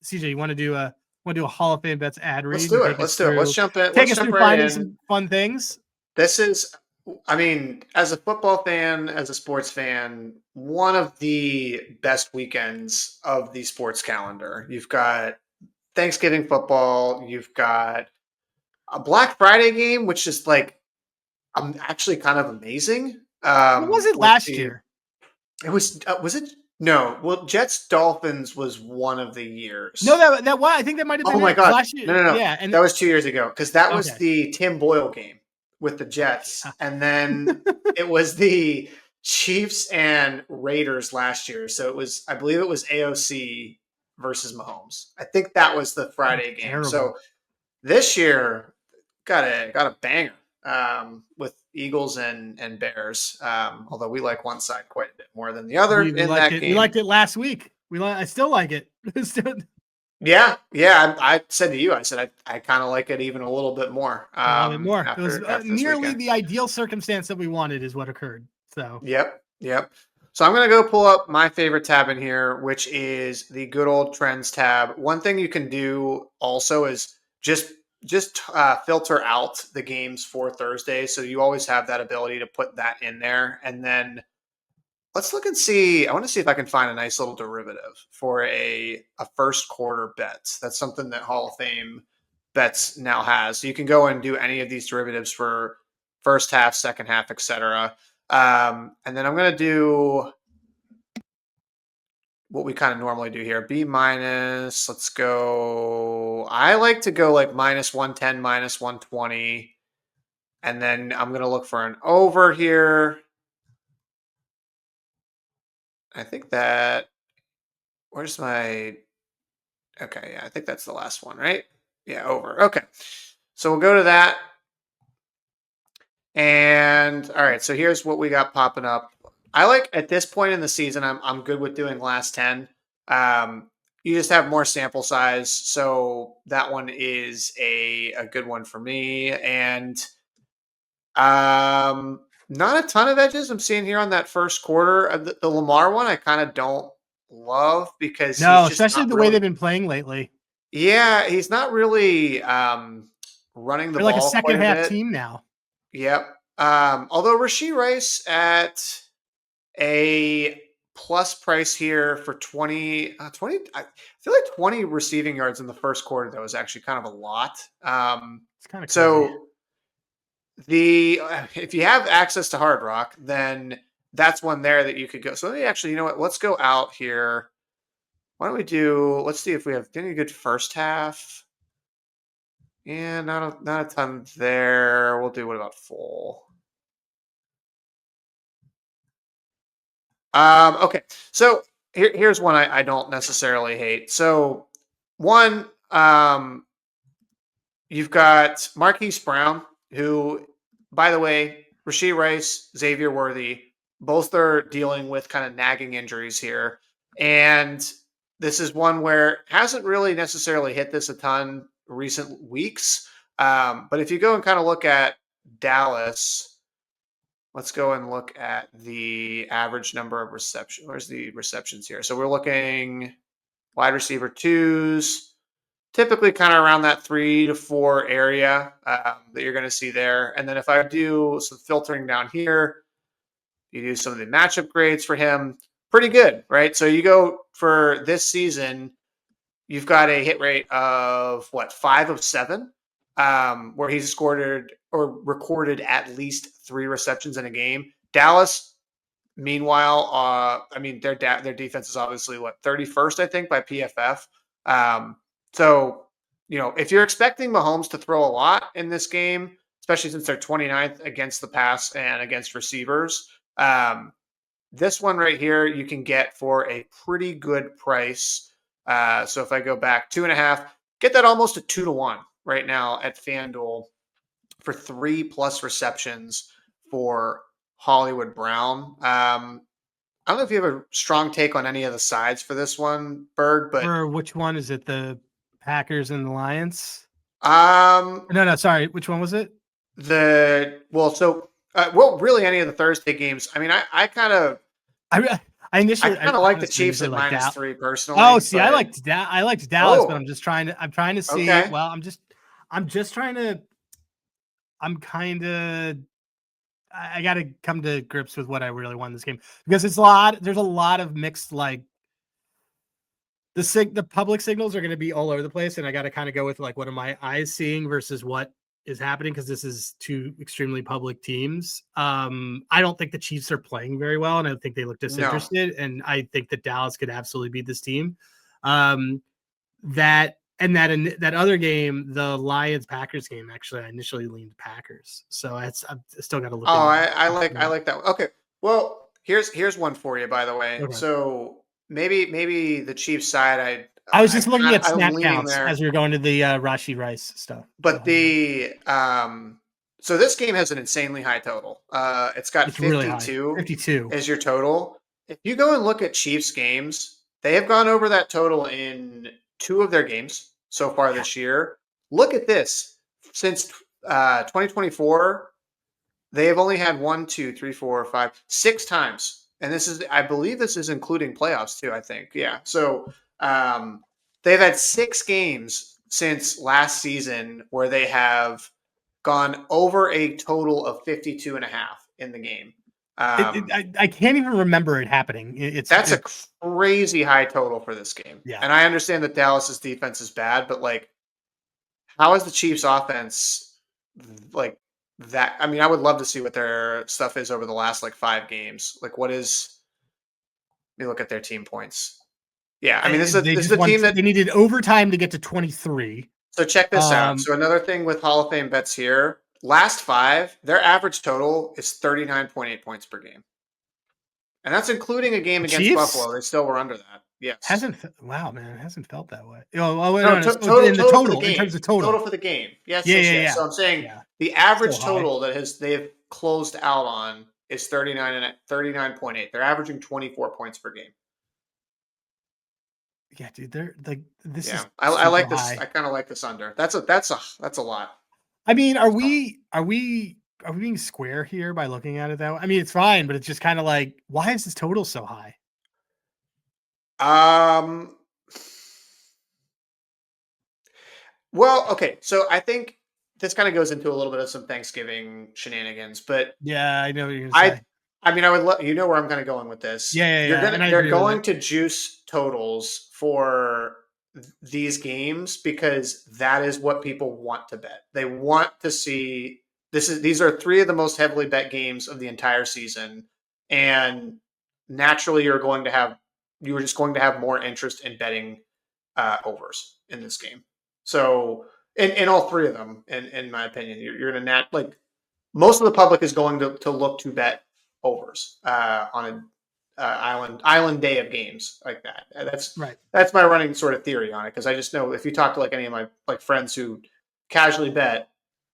CJ, you want to do a Hall of Fame bets ad read? Let's do it. Let's jump in. Take us through finding some fun things. This is, I mean, as a football fan, as a sports fan, one of the best weekends of the sports calendar. You've got Thanksgiving football. You've got a Black Friday game, which is like actually kind of amazing. What was it last year? It was it? No. Well, Jets Dolphins was one of the years. No, that I think that might have been. Oh my god! Last year. No. Yeah, and that was 2 years ago because that was the Tim Boyle game with the Jets, and then it was the Chiefs and Raiders last year. So it was, I believe it was AOC versus Mahomes. I think that was the Friday game. Terrible. So this year got a banger with Eagles and Bears. Although we like one side quite a bit more than the other in that game. We liked it last week. I still like it. Yeah. I said to you, I said I kind of like it even a little bit more. A little bit more. It was nearly the ideal circumstance that we wanted is what occurred. So. Yep. So I'm going to go pull up my favorite tab in here, which is the good old trends tab. One thing you can do also is just filter out the games for Thursday. So you always have that ability to put that in there. And then let's look and see. I want to see if I can find a nice little derivative for a first quarter bet. That's something that Hall of Fame bets now has. So you can go and do any of these derivatives for first half, second half, etc. And then I'm going to do what we kind of normally do here. B minus, let's go. I like to go like minus 110, minus 120. And then I'm going to look for an over here. I think that, where's my, okay, yeah, I think that's the last one, right? Yeah, over. Okay. So we'll go to that. And all right, so here's what we got popping up. I like at this point in the season, I'm good with doing last 10. You just have more sample size. So that one is a good one for me. And not a ton of edges I'm seeing here on that first quarter. The Lamar one, I kind of don't love because especially the way they've been playing lately. Yeah, he's not really running the ball. Like a second half team now. Yep. Although Rashee Rice at a plus price here for 20, I feel like 20 receiving yards in the first quarter, though, is actually kind of a lot. It's kind of so if you have access to Hard Rock, then that's one there that you could go. So actually, you know what? Let's go out here. Why don't we let's see if we have any good first half. Yeah, not a ton there. We'll do, what about full? Okay, so here's one I don't necessarily hate. So one, you've got Marquise Brown, who, by the way, Rashee Rice, Xavier Worthy, both are dealing with kind of nagging injuries here. And this is one where hasn't really necessarily hit this a ton recent weeks. But if you go and kind of look at Dallas, let's go and look at the average number of receptions. Where's the receptions here? So we're looking wide receiver twos, typically kind of around that 3 to 4 area that you're going to see there. And then if I do some filtering down here, you do some of the matchup grades for him, pretty good, right? So you go for this season, you've got a hit rate of 5 of 7, where he's scored or recorded at least 3 receptions in a game. Dallas, meanwhile, their defense is obviously 31st, I think, by PFF. So, if you're expecting Mahomes to throw a lot in this game, especially since they're 29th against the pass and against receivers, this one right here you can get for a pretty good price. So if I go back 2.5, get that almost a 2-to-1 right now at FanDuel for 3+ receptions for Hollywood Brown. I don't know if you have a strong take on any of the sides for this one, Berg, but for which one is it? The Packers and the Lions? No, sorry. Which one was it? Really any of the Thursday games. I mean, I I kind of like the honestly Chiefs at like -3 personally. Oh, see, but, I liked Dallas, but oh, I'm trying to see. okay. Well, I'm just trying to. I'm kind of. I got to come to grips with what I really want in this game because there's a lot of mixed like the public signals are going to be all over the place, and I got to kind of go with like what are my eyes seeing versus what is happening because this is two extremely public teams. I don't think the Chiefs are playing very well, and I think they look No. disinterested, and I think that Dallas could absolutely beat this team. That and that in that other game, the Lions Packers game, actually, I initially leaned Packers, so I've still got to look Oh, into. I like that one. Okay. Well, here's one for you, by the way. Okay. So maybe the Chiefs side, I was just looking at I'm snap leaning counts there. as we were going to the Rashi Rice stuff. But so this game has an insanely high total. It's got It's really high, 52 52. as your total. If you go and look at Chiefs games, they have gone over that total in 2 of their games so far Yeah. this year. Look at this. Since 2024, they have only had 1, 2, 3, 4, 5, 6 times. And I believe this is including playoffs too, I think. Yeah. So they've had 6 games since last season where they have gone over a total of 52 and a half in the game. I can't even remember it happening. That's a crazy high total for this game. Yeah. And I understand that Dallas's defense is bad, but like, how is the Chiefs offense like that? I mean, I would love to see what their stuff is over the last like 5 games. Like, what is? Let me look at their team points. Yeah, I mean, this is a team that they needed overtime to get to 23. So check this out. So another thing with Hall of Fame bets here, last 5, their average total is 39.8 points per game. And that's including a game against Buffalo. They still were under that. Yes. Wow, man, it hasn't felt that way. Total in terms of total. Total for the game. Yes, Yeah. So I'm saying the average total that they've closed out on is 39.8. They're averaging 24 points per game. Yeah, dude, they're like this is I like this. high. I kind of like this under. That's a lot. I mean, are we being square here by looking at it that way? I mean, it's fine, but it's just kind of like, why is this total so high? Well, okay. So I think this kind of goes into a little bit of some Thanksgiving shenanigans, but yeah, I know what you're gonna say. I mean, I would you know where I'm kind of going with this. Yeah. They're going to juice totals for these games because that is what people want to bet. They want to see these are 3 of the most heavily bet games of the entire season, and naturally you're just going to have more interest in betting overs in this game. So in all 3 of them, in my opinion, you're in a most of the public is going to look to bet overs on an island day of games like that. That's right. That's my running sort of theory on it, because I just know if you talk to like any of my like friends who casually bet,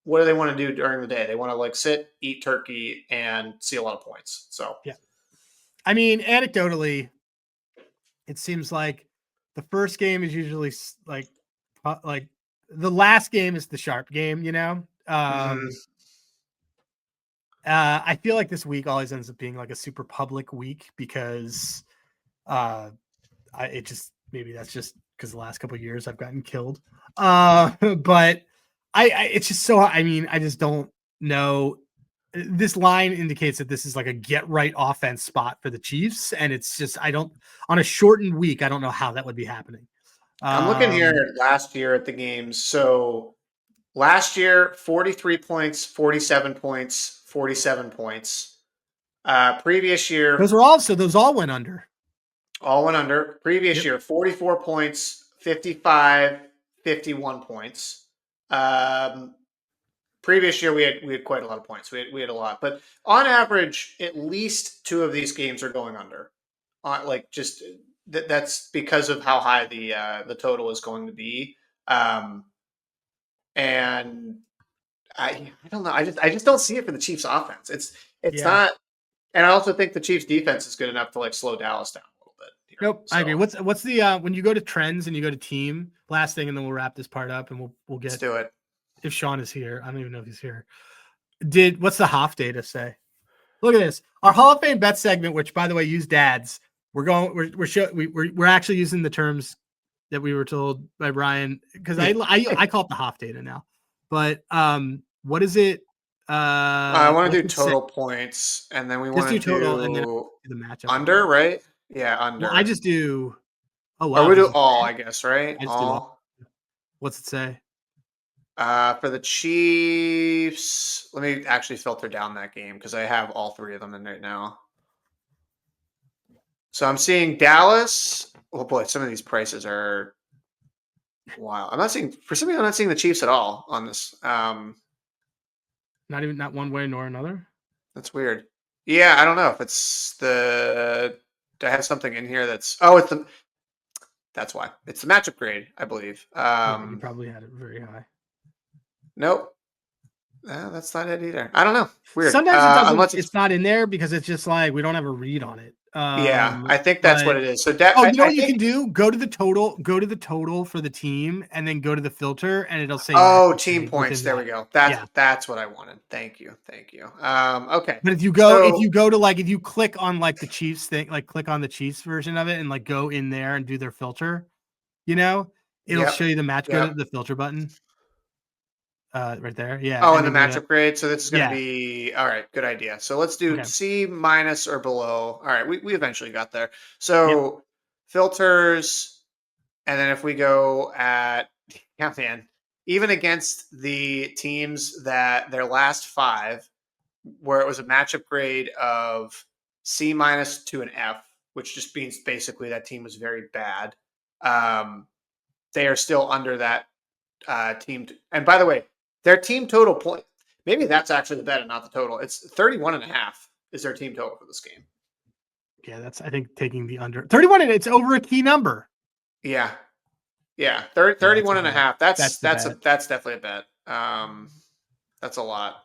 what do they want to do during the day? They want to like sit, eat turkey, and see a lot of points. So yeah, I mean, anecdotally, it seems like the first game is usually like the last game is the sharp game, you know. I feel like this week always ends up being like a super public week because maybe that's just because the last couple of years I've gotten killed. But it's just so, I mean, I just don't know. This line indicates that this is like a get right offense spot for the Chiefs. And it's just, on a shortened week, I don't know how that would be happening. I'm looking here last year at the games. So last year, 43 points, 47 points, 47 points. Previous year, those all went under. All went under. Previous year, 44 points, 55, 51 points. Previous year, we had quite a lot of points. We had a lot, but on average, at least 2 of these games are going under. That's because of how high the total is going to be. And I don't know. I just don't see it for the Chiefs offense. It's not, and I also think the Chiefs defense is good enough to like slow Dallas down a little bit. Nope, so. I agree. What's the when you go to trends and you go to team, last thing, and then we'll wrap this part up and we'll get. Let's do it. If Sean is here, I don't even know if he's here. What's the Hoff data say? Look at this. Our Hall of Fame bet segment, which by the way, use dads, we're actually using the terms that we were told by Brian, because I call it the Hoff data now. But what is it? I want What's to do it say? total points, and then we Just want do to total and then do do the matchup. under, right? Yeah, under. Well, I just do. Oh Or wow, we do does it all, say? I guess, right? I just do all. All. What's it say? For the Chiefs, let me actually filter down that game because I have all three of them in right now. So I'm seeing Dallas. Oh boy, some of these prices are wild. I'm not seeing, for some reason, I'm not seeing the Chiefs at all on this. Not one way nor another. That's weird. Yeah, I don't know if it's the. Do I have something in here that's? Oh, it's the. That's why it's the matchup grade, I believe. Yeah, you probably had it very high. Nope. That's not it either. I don't know. Weird. Sometimes it doesn't. Unless It's not in there because it's just like we don't have a read on it. yeah, I think that's what But it is. So you know I what you can think. do? Go to the total for the team, and then go to the filter, and it'll say Oh, matchup team grade points. within There that. we go. Yeah. That's what I wanted. Thank you. Okay. But if you So go to like if you click on like the Chiefs thing, like click on the Chiefs version of it, and like go in there and do their filter, it'll show yep, you the match. Go to yep. the filter button, right there. Yeah, Oh, and and the then go to matchup grade. So this is going to yeah. be all right. Good idea. So let's do Okay. C minus or below. All right, we eventually got there. Yep. So filters, and then if we go at yeah, man, even against the teams that their last five, where it was a matchup grade of C minus to an F, which just means basically that team was very bad. They are still under that team. And by the way, their team total point, maybe that's actually the bet and not the total. It's 31.5 is their team total for this game. Yeah, that's I think taking the under 31, and it's over a key number. Yeah. Yeah. Yeah, that's 31 a and a bet. half. That's the bet. That's definitely a bet. That's a lot.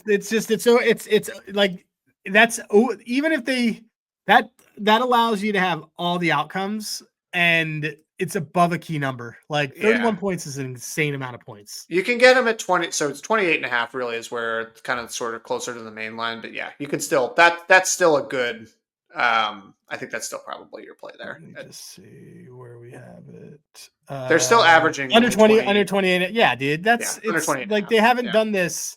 It's like that's even if they that allows you to have all the outcomes, and it's above a key number. Like Yeah. 31 points is an insane amount of points. You can get them at 20. So it's 28 and a half really is where it's kind of sort of closer to the main line. But yeah, you can still, that's still a good, I think that's still probably your play there. Let me just see where we have it. They're still averaging under 20, 20. under 28. Yeah, dude. Yeah, under It's 28 and a like half. they haven't Yeah. done this.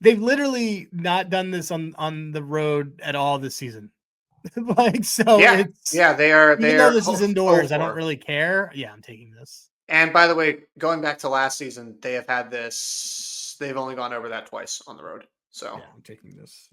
They've literally not done this on the road at all this season. Like, so Yeah. it's Yeah. even They though are this is indoors, I don't really care. Yeah, I'm taking this. And by the way, going back to last season, they have had this, they've only gone over that twice on the road. So Yeah, I'm taking this.